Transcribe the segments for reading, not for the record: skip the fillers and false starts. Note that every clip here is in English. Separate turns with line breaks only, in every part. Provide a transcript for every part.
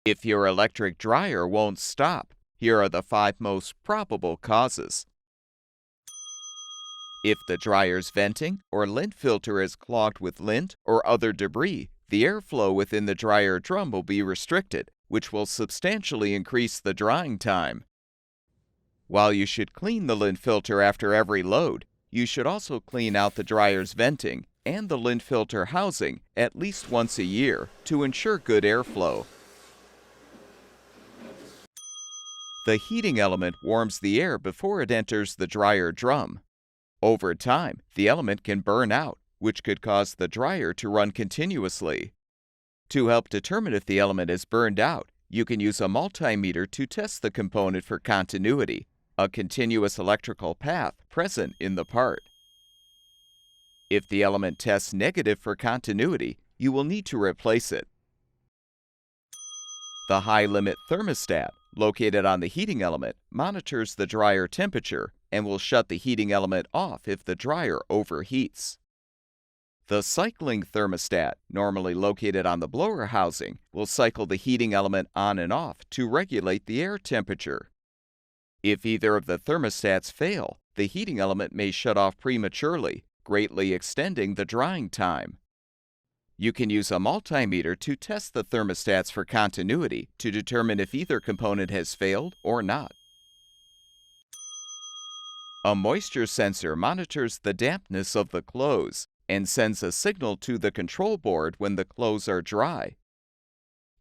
If your electric dryer won't stop, here are the 5 most probable causes. If the dryer's venting or lint filter is clogged with lint or other debris, the airflow within the dryer drum will be restricted, which will substantially increase the drying time. While you should clean the lint filter after every load, you should also clean out the dryer's venting and the lint filter housing at least once a year to ensure good airflow. The heating element warms the air before it enters the dryer drum. Over time, the element can burn out, which could cause the dryer to run continuously. To help determine if the element is burned out, you can use a multimeter to test the component for continuity, a continuous electrical path present in the part. If the element tests negative for continuity, you will need to replace it. The high-limit thermostat, located on the heating element, monitors the dryer temperature and will shut the heating element off if the dryer overheats. The cycling thermostat, normally located on the blower housing, will cycle the heating element on and off to regulate the air temperature. If either of the thermostats fail, the heating element may shut off prematurely, greatly extending the drying time. You can use a multimeter to test the thermostats for continuity to determine if either component has failed or not. A moisture sensor monitors the dampness of the clothes and sends a signal to the control board when the clothes are dry.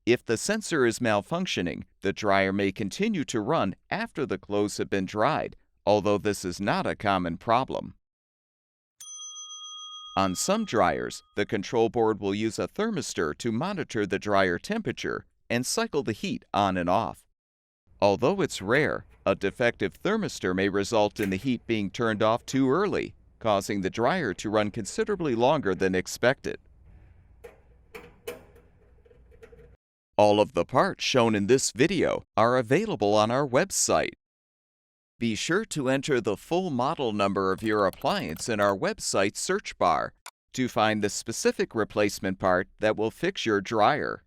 If the sensor is malfunctioning, the dryer may continue to run after the clothes have been dried, although this is not a common problem. On some dryers, the control board will use a thermistor to monitor the dryer temperature and cycle the heat on and off. Although it's rare, a defective thermistor may result in the heat being turned off too early, causing the dryer to run considerably longer than expected. All of the parts shown in this video are available on our website. Be sure to enter the full model number of your appliance in our website search bar to find the specific replacement part that will fix your dryer.